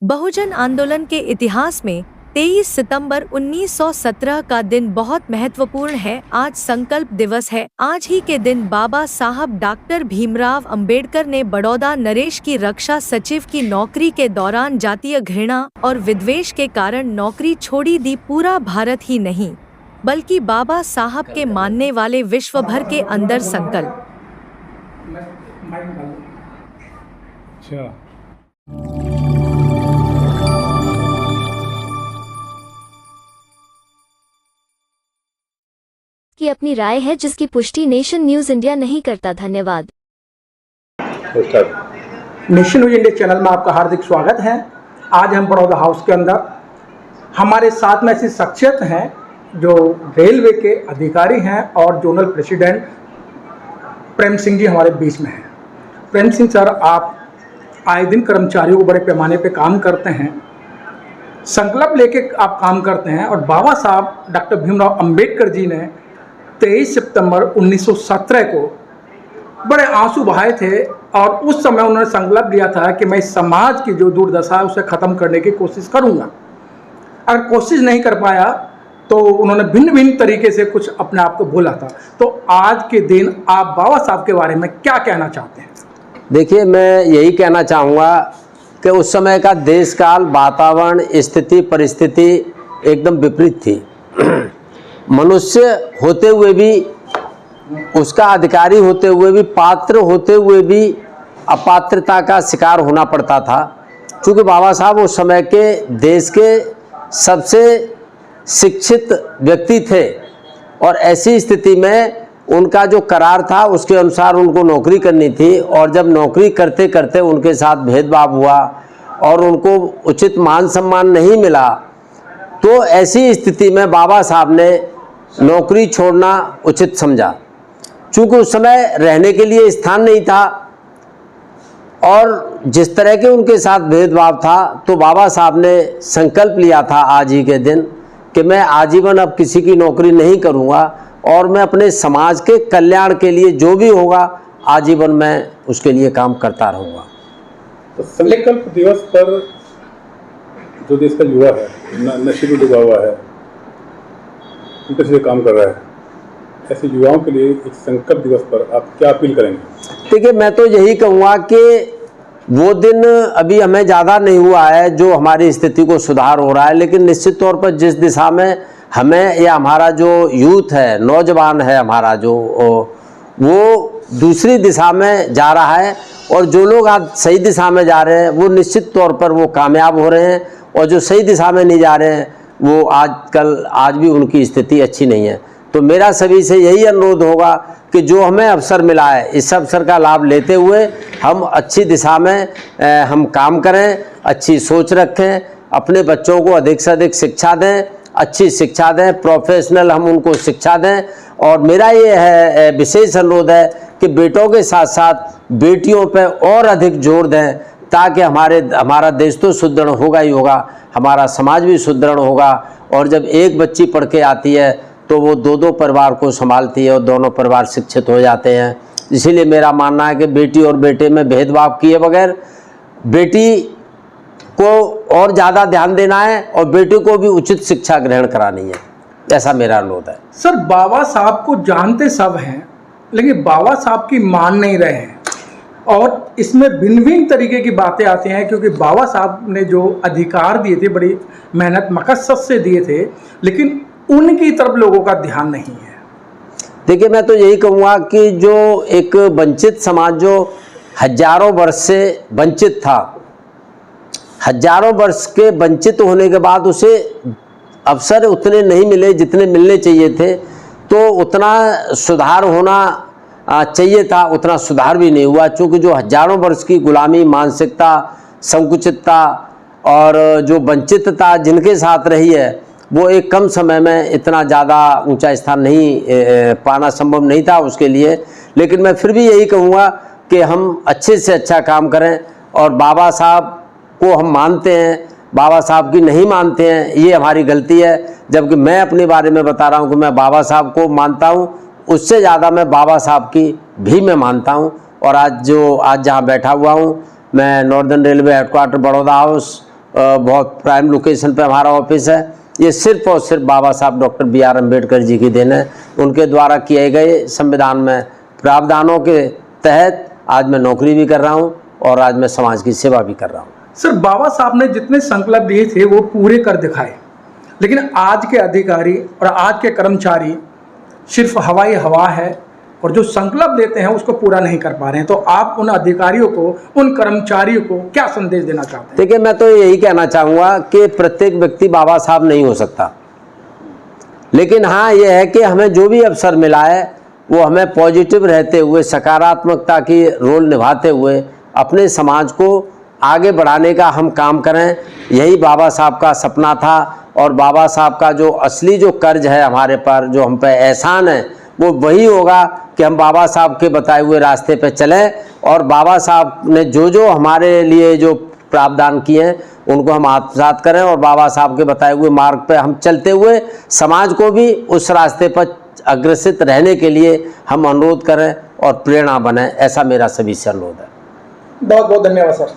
बहुजन आंदोलन के इतिहास में 23 सितंबर 1917 का दिन बहुत महत्वपूर्ण है। आज संकल्प दिवस है। आज ही के दिन बाबा साहब डॉक्टर भीमराव अंबेडकर ने बड़ौदा नरेश की रक्षा सचिव की नौकरी के दौरान जातीय घृणा और विद्वेष के कारण नौकरी छोड़ी दी। पूरा भारत ही नहीं बल्कि बाबा साहब के मानने वाले विश्व भर के अंदर संकल्प। की अपनी राय है जिसकी पुष्टि नेशन न्यूज इंडिया नहीं करता। धन्यवाद। नेशन न्यूज इंडिया चैनल में आपका हार्दिक स्वागत है। आज हम बड़ौदा हाउस के अंदर हमारे साथ में ऐसी शख्सियत हैं जो रेलवे के अधिकारी हैं और जोनल प्रेसिडेंट प्रेम सिंह जी हमारे बीच में हैं। प्रेम सिंह सर, आप आए दिन कर्मचारियों को बड़े पैमाने पे काम करते हैं, संकल्प लेके आप काम करते हैं और बाबा साहब डॉक्टर भीमराव अंबेडकर जी ने 23 सितंबर 1917 को बड़े आंसू बहाए थे और उस समय उन्होंने संकल्प लिया था कि मैं इस समाज की जो दुर्दशा है उसे ख़त्म करने की कोशिश करूंगा। अगर कोशिश नहीं कर पाया तो उन्होंने भिन्न भिन्न तरीके से कुछ अपने आप को बोला था। तो आज के दिन आप बाबा साहब के बारे में क्या कहना चाहते हैं? देखिए, मैं यही कहना चाहूँगा कि उस समय का देश काल, वातावरण, स्थिति, परिस्थिति एकदम विपरीत थी। मनुष्य होते हुए भी, उसका अधिकारी होते हुए भी, पात्र होते हुए भी अपात्रता का शिकार होना पड़ता था। क्योंकि बाबा साहब उस समय के देश के सबसे शिक्षित व्यक्ति थे और ऐसी स्थिति में उनका जो करार था उसके अनुसार उनको नौकरी करनी थी। और जब नौकरी करते करते उनके साथ भेदभाव हुआ और उनको उचित मान सम्मान नहीं मिला, तो ऐसी स्थिति में बाबा साहब ने नौकरी छोड़ना उचित समझा। चूँकि उस समय रहने के लिए स्थान नहीं था और जिस तरह के उनके साथ भेदभाव था, तो बाबा साहब ने संकल्प लिया था आज ही के दिन कि मैं आजीवन अब किसी की नौकरी नहीं करूँगा और मैं अपने समाज के कल्याण के लिए जो भी होगा आजीवन मैं उसके लिए काम करता रहूँगा। तो संकल्प दिवस पर जो देश का युवा है, नशे में डूबा हुआ है, उनके से काम कर रहा है, ऐसे युवाओं के लिए इस संकल्प दिवस पर आप क्या अपील करेंगे? देखिए, मैं तो यही कहूँगा कि वो दिन अभी हमें ज़्यादा नहीं हुआ है जो हमारी स्थिति को सुधार हो रहा है, लेकिन निश्चित तौर पर जिस दिशा में हमें या हमारा जो यूथ है, नौजवान है हमारा, जो वो दूसरी दिशा में जा रहा है और जो लोग आज सही दिशा में जा रहे हैं वो निश्चित तौर पर वो कामयाब हो रहे हैं और जो सही दिशा में नहीं जा रहे हैं वो आज भी उनकी स्थिति अच्छी नहीं है। तो मेरा सभी से यही अनुरोध होगा कि जो हमें अवसर मिला है इस अवसर का लाभ लेते हुए हम अच्छी दिशा में हम काम करें, अच्छी सोच रखें, अपने बच्चों को अधिक से अधिक शिक्षा दें, अच्छी शिक्षा दें, प्रोफेशनल हम उनको शिक्षा दें। और मेरा ये है विशेष अनुरोध है कि बेटों के साथ साथ बेटियों पर और अधिक जोर दें ताकि हमारा देश तो सुदृढ़ होगा ही होगा, हमारा समाज भी सुदृढ़ होगा। और जब एक बच्ची पढ़ के आती है तो वो दो परिवार को संभालती है और दोनों परिवार शिक्षित हो जाते हैं। इसीलिए मेरा मानना है कि बेटी और बेटे में भेदभाव किए बगैर बेटी को और ज़्यादा ध्यान देना है और बेटी को भी उचित शिक्षा ग्रहण करानी है, ऐसा मेरा अनुरोध है। सर, बाबा साहब को जानते सब हैं लेकिन बाबा साहब की मान नहीं रहे हैं और इसमें भिन्न भिन्न तरीके की बातें आती हैं, क्योंकि बाबा साहब ने जो अधिकार दिए थे बड़ी मेहनत मकसद से दिए थे, लेकिन उनकी तरफ लोगों का ध्यान नहीं है। देखिए, मैं तो यही कहूँगा कि जो एक वंचित समाज जो हजारों वर्ष से वंचित था, हजारों वर्ष के वंचित होने के बाद उसे अवसर उतने नहीं मिले जितने मिलने चाहिए थे, तो उतना सुधार होना चाहिए था, उतना सुधार भी नहीं हुआ। चूँकि जो हजारों वर्ष की गुलामी, मानसिकता, संकुचितता और जो वंचितता जिनके साथ रही है वो एक कम समय में इतना ज़्यादा ऊंचा स्थान नहीं पाना संभव नहीं था उसके लिए। लेकिन मैं फिर भी यही कहूँगा कि हम अच्छे से अच्छा काम करें और बाबा साहब को हम मानते हैं, बाबा साहब की नहीं मानते हैं, ये हमारी गलती है। जबकि मैं अपने बारे में बता रहा हूँ कि मैं बाबा साहब को मानता हूँ, उससे ज़्यादा मैं बाबा साहब की भी मैं मानता हूँ। और आज जहाँ बैठा हुआ हूँ मैं northern railway headquarter Baroda house बहुत प्राइम लोकेशन पे हमारा ऑफिस है। ये सिर्फ और सिर्फ बाबा साहब डॉक्टर B.R. अम्बेडकर जी की देन है। उनके द्वारा किए गए संविधान में प्रावधानों के तहत आज मैं नौकरी भी कर रहा हूँ और आज मैं समाज की सेवा भी कर रहा हूँ। सर, बाबा साहब ने जितने संकल्प लिए थे वो पूरे कर दिखाए, लेकिन आज के अधिकारी और आज के कर्मचारी सिर्फ हवाई हवा है और जो संकल्प लेते हैं उसको पूरा नहीं कर पा रहे हैं। तो आप उन अधिकारियों को, उन कर्मचारियों को क्या संदेश देना चाहते हैं? देखिए, मैं तो यही कहना चाहूँगा कि प्रत्येक व्यक्ति बाबा साहब नहीं हो सकता, लेकिन हाँ ये है कि हमें जो भी अवसर मिला है वो हमें पॉजिटिव रहते हुए, सकारात्मकता की रोल निभाते हुए अपने समाज को आगे बढ़ाने का हम काम करें। यही बाबा साहब का सपना था और बाबा साहब का जो असली जो कर्ज है हमारे पर, जो हम पे एहसान है, वो वही होगा कि हम बाबा साहब के बताए हुए रास्ते पे चलें और बाबा साहब ने जो जो हमारे लिए जो प्रावधान किए हैं उनको हम आत्मसात करें और बाबा साहब के बताए हुए मार्ग पे हम चलते हुए समाज को भी उस रास्ते पर अग्रसित रहने के लिए हम अनुरोध करें और प्रेरणा बने। ऐसा मेरा सभी से अनुरोध है। बहुत बहुत धन्यवाद सर।